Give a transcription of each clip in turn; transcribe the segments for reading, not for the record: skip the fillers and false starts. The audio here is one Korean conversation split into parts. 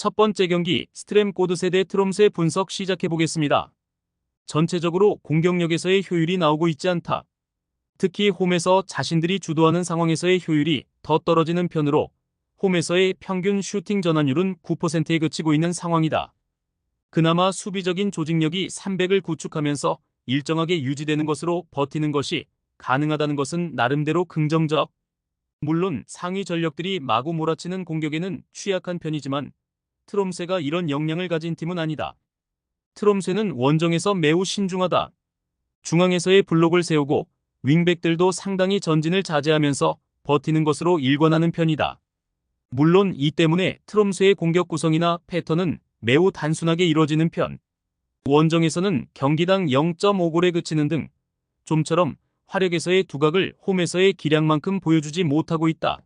첫 번째 경기 스트램고드세 대 트롬스의 분석 시작해보겠습니다. 전체적으로 공격력에서의 효율이 나오고 있지 않다. 특히 홈에서 자신들이 주도하는 상황에서의 효율이 더 떨어지는 편으로 홈에서의 평균 슈팅 전환율은 9%에 그치고 있는 상황이다. 그나마 수비적인 조직력이 300을 구축하면서 일정하게 유지되는 것으로 버티는 것이 가능하다는 것은 나름대로 긍정적. 물론 상위 전력들이 마구 몰아치는 공격에는 취약한 편이지만 트롬스가 이런 역량을 가진 팀은 아니다. 트롬스는 원정에서 매우 신중하다. 중앙에서의 블록을 세우고 윙백들도 상당히 전진을 자제하면서 버티는 것으로 일관하는 편이다. 물론 이 때문에 트롬스의 공격 구성이나 패턴은 매우 단순하게 이루어지는 편. 원정에서는 경기당 0.5골에 그치는 등 좀처럼 화력에서의 두각을 홈에서의 기량만큼 보여주지 못하고 있다.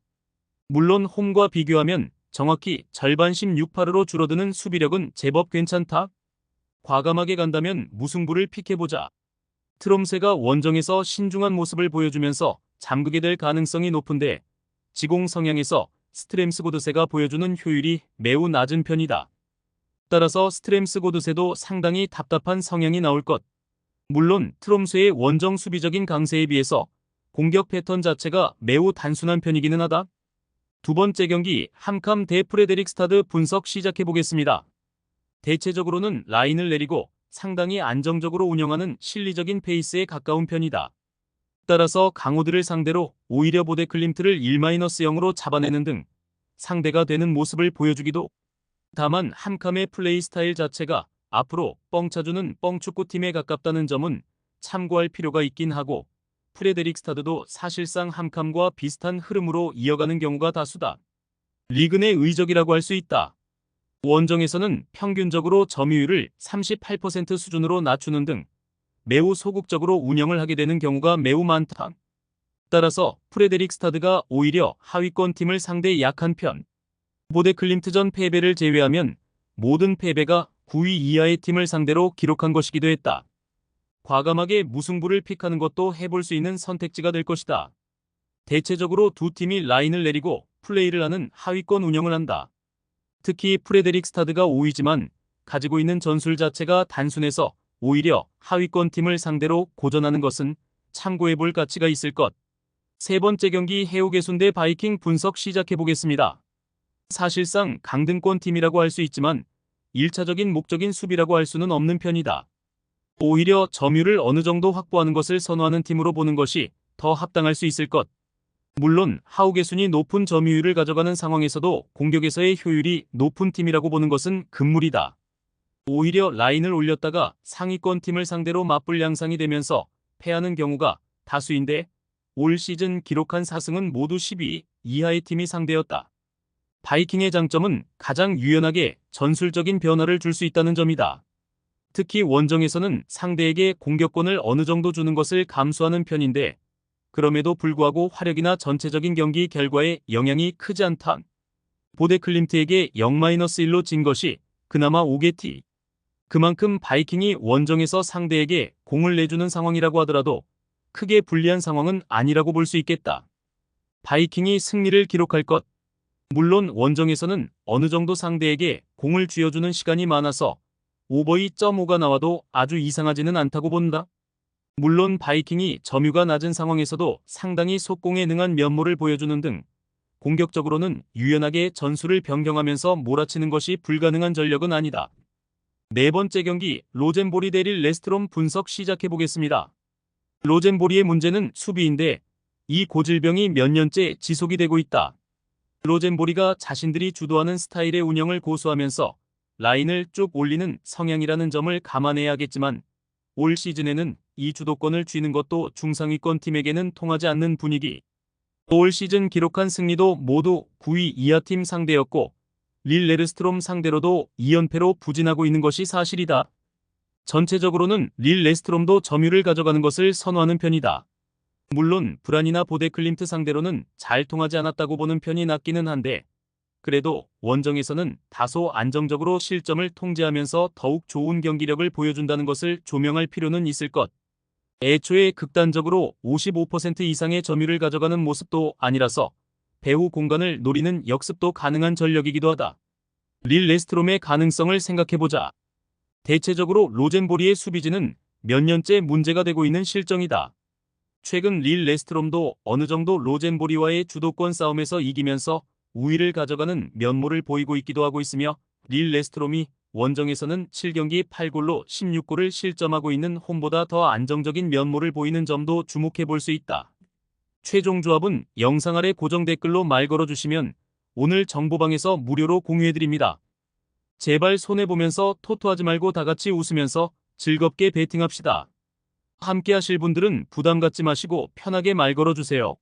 물론 홈과 비교하면 정확히 절반 16-8으로 줄어드는 수비력은 제법 괜찮다. 과감하게 간다면 무승부를 픽해보자. 트롬스가 원정에서 신중한 모습을 보여주면서 잠그게 될 가능성이 높은데 지공 성향에서 스트램스고드세가 보여주는 효율이 매우 낮은 편이다. 따라서 스트램스고드세도 상당히 답답한 성향이 나올 것. 물론 트롬스의 원정 수비적인 강세에 비해서 공격 패턴 자체가 매우 단순한 편이기는 하다. 두 번째 경기 함캄 대 프레데릭스타드 분석 시작해보겠습니다. 대체적으로는 라인을 내리고 상당히 안정적으로 운영하는 실리적인 페이스에 가까운 편이다. 따라서 강호들을 상대로 오히려 보데클림트를 1-0으로 잡아내는 등 상대가 되는 모습을 보여주기도. 다만 함캄의 플레이 스타일 자체가 앞으로 뻥 차주는 뻥축구팀에 가깝다는 점은 참고할 필요가 있긴 하고 프레데릭스타드도 사실상 함캄과 비슷한 흐름으로 이어가는 경우가 다수다. 리그 내 의적이라고 할 수 있다. 원정에서는 평균적으로 점유율을 38% 수준으로 낮추는 등 매우 소극적으로 운영을 하게 되는 경우가 매우 많다. 따라서 프레데릭스타드가 오히려 하위권 팀을 상대 약한 편. 보데클림트전 패배를 제외하면 모든 패배가 9위 이하의 팀을 상대로 기록한 것이기도 했다. 과감하게 무승부를 픽하는 것도 해볼 수 있는 선택지가 될 것이다. 대체적으로 두 팀이 라인을 내리고 플레이를 하는 하위권 운영을 한다. 특히 프레데릭스타드가 5위지만 가지고 있는 전술 자체가 단순해서 오히려 하위권 팀을 상대로 고전하는 것은 참고해볼 가치가 있을 것. 세 번째 경기 해오게순 대 바이킹 분석 시작해보겠습니다. 사실상 강등권 팀이라고 할 수 있지만 1차적인 목적인 수비라고 할 수는 없는 편이다. 오히려 점유율을 어느 정도 확보하는 것을 선호하는 팀으로 보는 것이 더 합당할 수 있을 것. 물론 하우게순이 높은 점유율을 가져가는 상황에서도 공격에서의 효율이 높은 팀이라고 보는 것은 금물이다. 오히려 라인을 올렸다가 상위권 팀을 상대로 맞불 양상이 되면서 패하는 경우가 다수인데 올 시즌 기록한 4승은 모두 10위 이하의 팀이 상대였다. 바이킹의 장점은 가장 유연하게 전술적인 변화를 줄 수 있다는 점이다. 특히 원정에서는 상대에게 공격권을 어느 정도 주는 것을 감수하는 편인데 그럼에도 불구하고 화력이나 전체적인 경기 결과에 영향이 크지 않다. 보데클림트에게 0-1로 진 것이 그나마 5개티. 그만큼 바이킹이 원정에서 상대에게 공을 내주는 상황이라고 하더라도 크게 불리한 상황은 아니라고 볼 수 있겠다. 바이킹이 승리를 기록할 것. 물론 원정에서는 어느 정도 상대에게 공을 쥐어주는 시간이 많아서 오버 2.5가 나와도 아주 이상하지는 않다고 본다. 물론 바이킹이 점유가 낮은 상황에서도 상당히 속공에 능한 면모를 보여주는 등 공격적으로는 유연하게 전술을 변경하면서 몰아치는 것이 불가능한 전력은 아니다. 네 번째 경기 로젠보리 대 릴 레스트롬 분석 시작해보겠습니다. 로젠보리의 문제는 수비인데 이 고질병이 몇 년째 지속이 되고 있다. 로젠보리가 자신들이 주도하는 스타일의 운영을 고수하면서 라인을 쭉 올리는 성향이라는 점을 감안해야겠지만 올 시즌에는 이 주도권을 쥐는 것도 중상위권 팀에게는 통하지 않는 분위기. 올 시즌 기록한 승리도 모두 9위 이하 팀 상대였고 릴 레스트롬 상대로도 2연패로 부진하고 있는 것이 사실이다. 전체적으로는 릴 레스트롬도 점유를 가져가는 것을 선호하는 편이다. 물론 브란이나 보데클림트 상대로는 잘 통하지 않았다고 보는 편이 낫기는 한데 그래도 원정에서는 다소 안정적으로 실점을 통제하면서 더욱 좋은 경기력을 보여준다는 것을 조명할 필요는 있을 것. 애초에 극단적으로 55% 이상의 점유를 가져가는 모습도 아니라서 배후 공간을 노리는 역습도 가능한 전력이기도 하다. 릴 레스트롬의 가능성을 생각해보자. 대체적으로 로젠보리의 수비진은 몇 년째 문제가 되고 있는 실정이다. 최근 릴 레스트롬도 어느 정도 로젠보리와의 주도권 싸움에서 이기면서 우위를 가져가는 면모를 보이고 있기도 하고 있으며, 릴 레스트롬이 원정에서는 7경기 8골로 16골을 실점하고 있는 홈보다 더 안정적인 면모를 보이는 점도 주목해 볼 수 있다. 최종 조합은 영상 아래 고정 댓글로 말 걸어주시면 오늘 정보방에서 무료로 공유해드립니다. 제발 손해보면서 토토하지 말고 다같이 웃으면서 즐겁게 베팅합시다. 함께 하실 분들은 부담 갖지 마시고 편하게 말 걸어주세요.